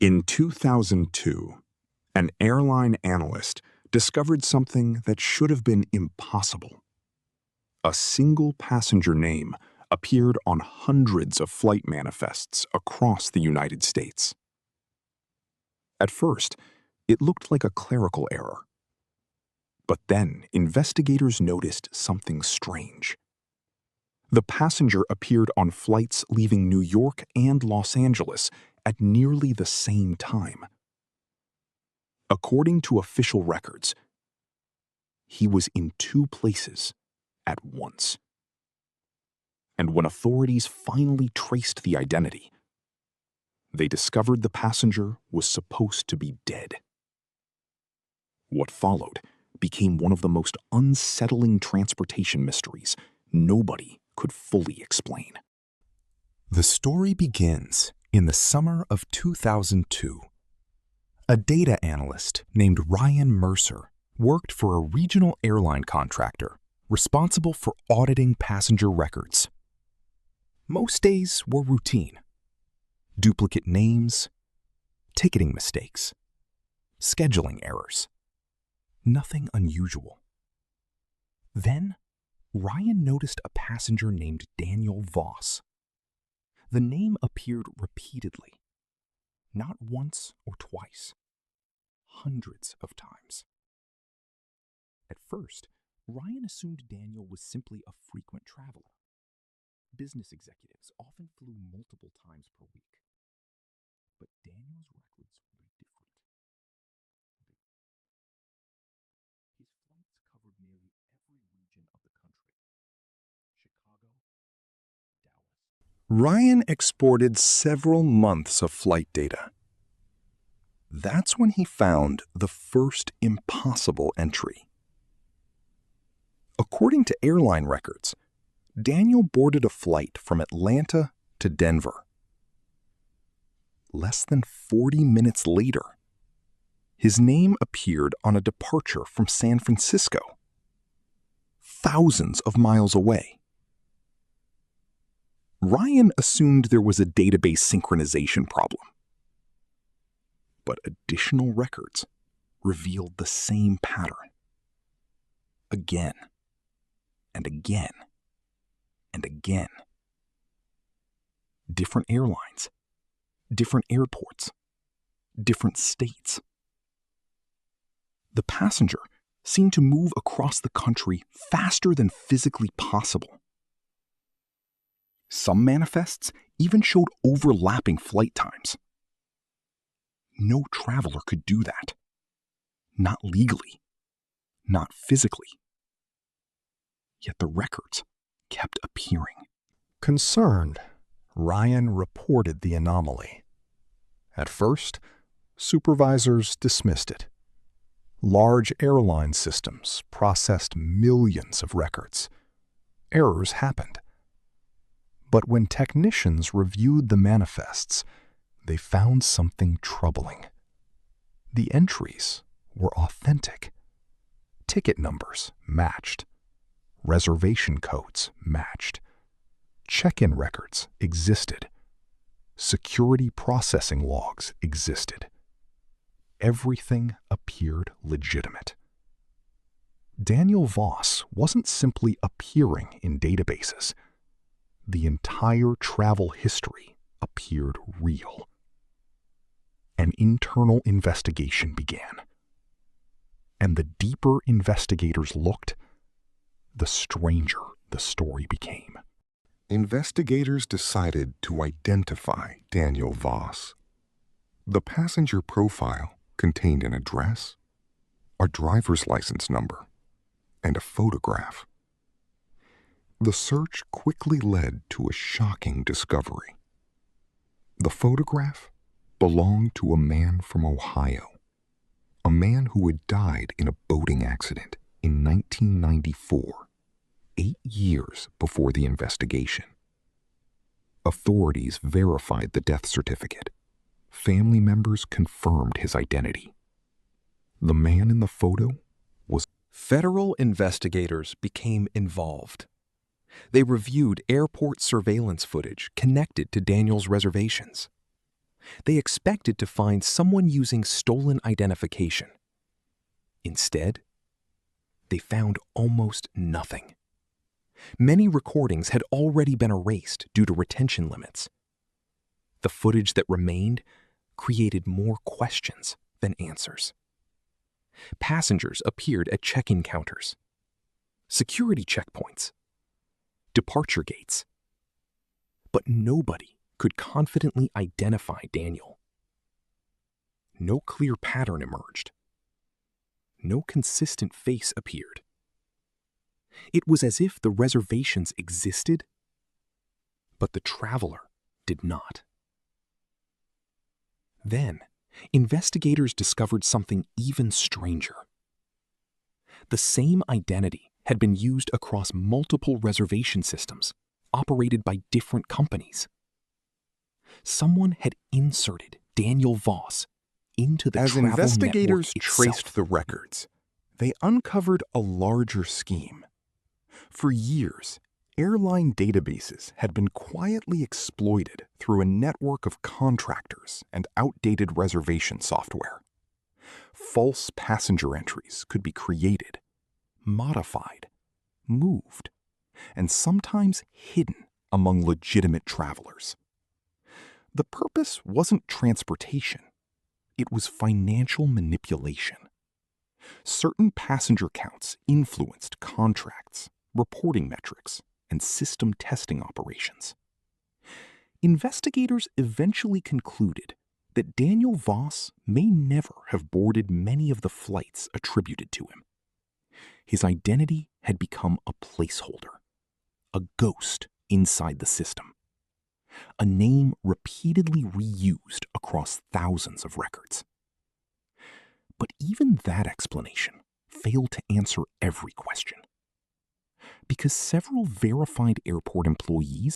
In 2002, an airline analyst discovered something that should have been impossible. A single passenger name appeared on hundreds of flight manifests across the United States. At first, it looked like a clerical error. But then investigators noticed something strange. The passenger appeared on flights leaving New York and Los Angeles at nearly the same time. According to official records, he was in two places at once. And when authorities finally traced the identity, they discovered the passenger was supposed to be dead. What followed became one of the most unsettling transportation mysteries nobody could fully explain. The story begins in the summer of 2002. A data analyst named Ryan Mercer worked for a regional airline contractor responsible for auditing passenger records. Most days were routine. Duplicate names, ticketing mistakes, scheduling errors. Nothing unusual. Then, Ryan noticed a passenger named Daniel Voss. The name appeared repeatedly, not once or twice, hundreds of times. At first, Ryan assumed Daniel was simply a frequent traveler. Business executives often flew multiple times per week. But Daniel's records were different. His flights covered nearly every region of the country. Chicago, Dallas. Ryan exported several months of flight data. That's when he found the first impossible entry. According to airline records, Daniel boarded a flight from Atlanta to Denver. Less than 40 minutes later, his name appeared on a departure from San Francisco, thousands of miles away. Ryan assumed there was a database synchronization problem. But additional records revealed the same pattern. Again, and again, and again. Different airlines, different airports, different states. The passenger seemed to move across the country faster than physically possible. Some manifests even showed overlapping flight times. No traveler could do that. Not legally, not physically. Yet the records kept appearing. Concerned, Ryan reported the anomaly. At first, supervisors dismissed it. Large airline systems processed millions of records. Errors happened. But when technicians reviewed the manifests, they found something troubling. The entries were authentic. Ticket numbers matched. Reservation codes matched. Check-in records existed. Security processing logs existed. Everything appeared legitimate. Daniel Voss wasn't simply appearing in databases. The entire travel history appeared real. An internal investigation began. And the deeper investigators looked, the stranger the story became. Investigators decided to identify Daniel Voss. The passenger profile contained an address, a driver's license number, and a photograph. The search quickly led to a shocking discovery. The photograph belonged to a man from Ohio, a man who had died in a boating accident in 1994, 8 years before the investigation. Authorities verified the death certificate. Family members confirmed his identity. The man in the photo was... Federal investigators became involved. They reviewed airport surveillance footage connected to Daniel's reservations. They expected to find someone using stolen identification. Instead, they found almost nothing. Many recordings had already been erased due to retention limits. The footage that remained created more questions than answers. Passengers appeared at check-in counters, security checkpoints, departure gates. But nobody could confidently identify Daniel. No clear pattern emerged. No consistent face appeared. It was as if the reservations existed, but the traveler did not. Then, investigators discovered something even stranger. The same identity had been used across multiple reservation systems operated by different companies. Someone had inserted Daniel Voss into the As travel investigators network traced itself. the records, they uncovered a larger scheme. For years, airline databases had been quietly exploited through a network of contractors and outdated reservation software. False passenger entries could be created, modified, moved, and sometimes hidden among legitimate travelers. The purpose wasn't transportation. It was financial manipulation. Certain passenger counts influenced contracts, reporting metrics, and system testing operations. Investigators eventually concluded that Daniel Voss may never have boarded many of the flights attributed to him. His identity had become a placeholder, a ghost inside the system, a name repeatedly reused across thousands of records. But even that explanation failed to answer every question, because several verified airport employees